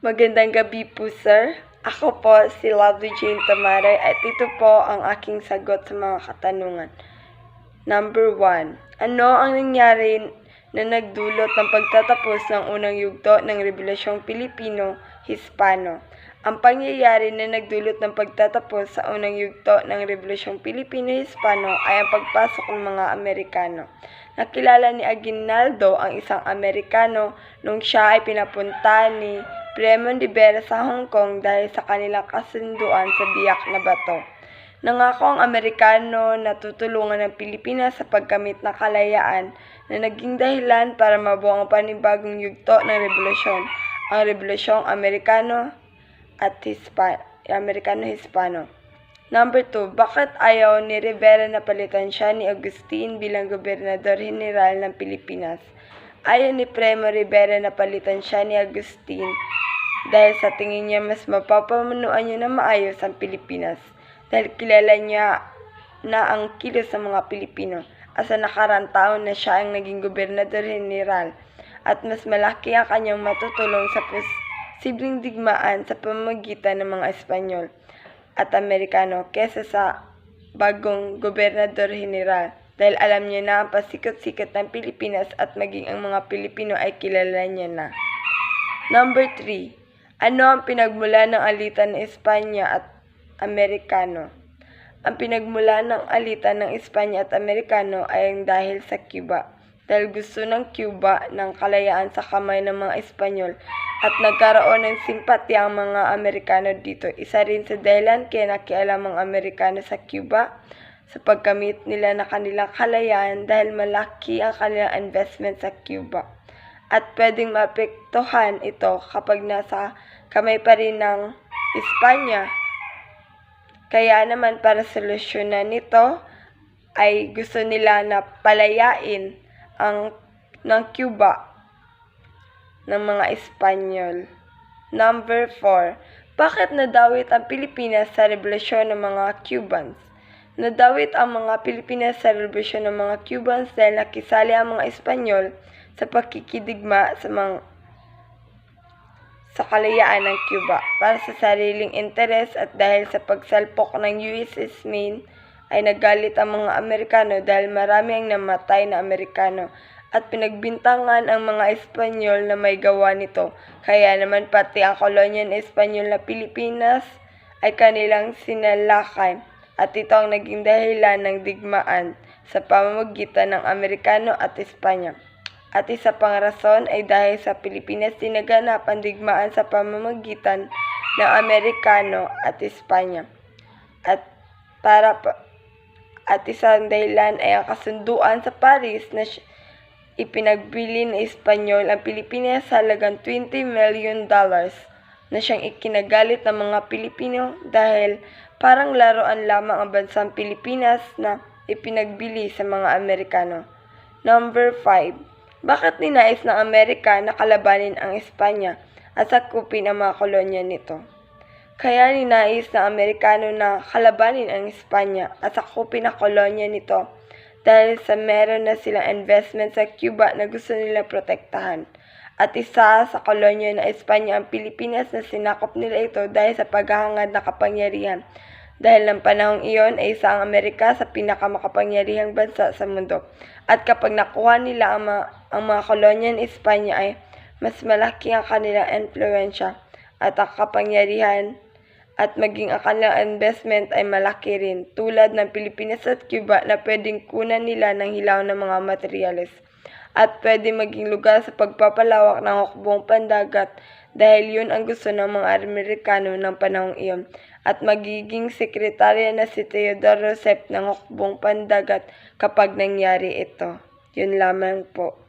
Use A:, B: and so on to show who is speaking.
A: Magandang gabi po, sir. Ako po si Lovely Jane Tamaray at ito po ang aking sagot sa mga katanungan. Number 1. Ano ang nangyari na nagdulot ng pagtatapos ng unang yugto ng Rebolusyong Pilipino-Hispano? Ang pangyayari na nagdulot ng pagtatapos sa unang yugto ng Rebolusyong Pilipino-Hispano ay ang pagpasok ng mga Amerikano. Nakilala ni Aguinaldo ang isang Amerikano nung siya ay pinapunta ni Primo de Rivera sa Hong Kong dahil sa kanilang kasunduan sa Biak na Bato. Nangako ang Amerikano na tutulungan ng Pilipinas sa pagkamit ng kalayaan na naging dahilan para mabuo ang panibagong yugto ng revolusyon, ang Rebolusyong Amerikano at Amerikano-Hispano. Number 2. Bakit ayaw ni Rivera na palitan siya ni Agustin bilang Gobernador General ng Pilipinas? Ayaw ni Primo Rivera na palitan siya ni Agustin dahil sa tingin niya mas mapapamunuan niya na maayos ang Pilipinas dahil kilala niya na ang kilos ng mga Pilipino at sa nakarang taon na siya ang naging Gobernador General at mas malaki ang kanyang matutulong sa posibleng digmaan sa pamamagitan ng mga Espanyol at Amerikano kesa sa bagong Gobernador General dahil alam niya na ang pasikot-sikot ng Pilipinas at maging ang mga Pilipino ay kilala niya na. Number 3. Ano ang pinagmula ng alitan ng Espanya at Amerikano? Ang pinagmula ng alitan ng Espanya at Amerikano ay ang dahil sa Cuba. Dahil gusto ng Cuba ng kalayaan sa kamay ng mga Espanyol at nagkaroon ng simpatya ang mga Amerikano dito. Isa rin sa dahilan kaya nakialam ang Amerikano sa Cuba sa pagkamit nila na kanilang kalayaan dahil malaki ang kanilang investment sa Cuba. At pwedeng maapektuhan ito kapag nasa kamay pa rin ng Espanya. Kaya naman para solusyonan nito ay gusto nila na palayain ng Cuba ng mga Espanyol. Number 4. Bakit nadawit ang Pilipinas sa revolusyon ng mga Cubans? Nadawit ang mga Pilipinas sa revolusyon ng mga Cubans dahil nakisali ang mga Espanyol sa pakikidigma sa kalayaan ng Cuba para sa sariling interes at dahil sa pagsalpok ng USS Maine ay nagalit ang mga Amerikano dahil marami ang namatay na Amerikano at pinagbintangan ang mga Espanyol na may gawa nito. Kaya naman pati ang kolonya ng Espanyol na Pilipinas ay kanilang sinalakay at ito ang naging dahilan ng digmaan sa pamamagitan ng Amerikano at Espanya. At isa pang rason ay dahil sa Pilipinas dinaganap ang digmaan sa pamamagitan ng Amerikano at Espanya. At isang dahilan ay ang kasunduan sa Paris na ipinagbili ng Espanyol ang Pilipinas sa halagang $20 million na siyang ikinagalit ng mga Pilipino dahil parang laruan lamang ang bansang Pilipinas na ipinagbili sa mga Amerikano. Number 5. Bakit ninais ng Amerika na kalabanin ang Espanya at sakupin ang mga kolonya nito? Kaya ninais ng Amerikano na kalabanin ang Espanya at sakupin ang kolonya nito dahil sa meron na silang investment sa Cuba na gusto nilang protektahan. At isa sa kolonya ng Espanya ang Pilipinas na sinakop nila ito dahil sa paghahangad na kapangyarihan. Dahil ng panahong iyon ay isa ang Amerika sa pinakamakapangyarihang bansa sa mundo. At kapag nakuha nila ang mga kolonya ng Espanya ay mas malaki ang kanilang influensya at ang kapangyarihan at maging ang kanilang investment ay malaki rin tulad ng Pilipinas at Cuba na pwedeng kunan nila ng hilaw ng mga materyales at pwede maging lugar sa pagpapalawak ng hukbong pandagat dahil yun ang gusto ng mga Amerikano ng panahong iyon at magiging sekretarya na si Theodore Roosevelt ng hukbong pandagat kapag nangyari ito. Yun lamang po.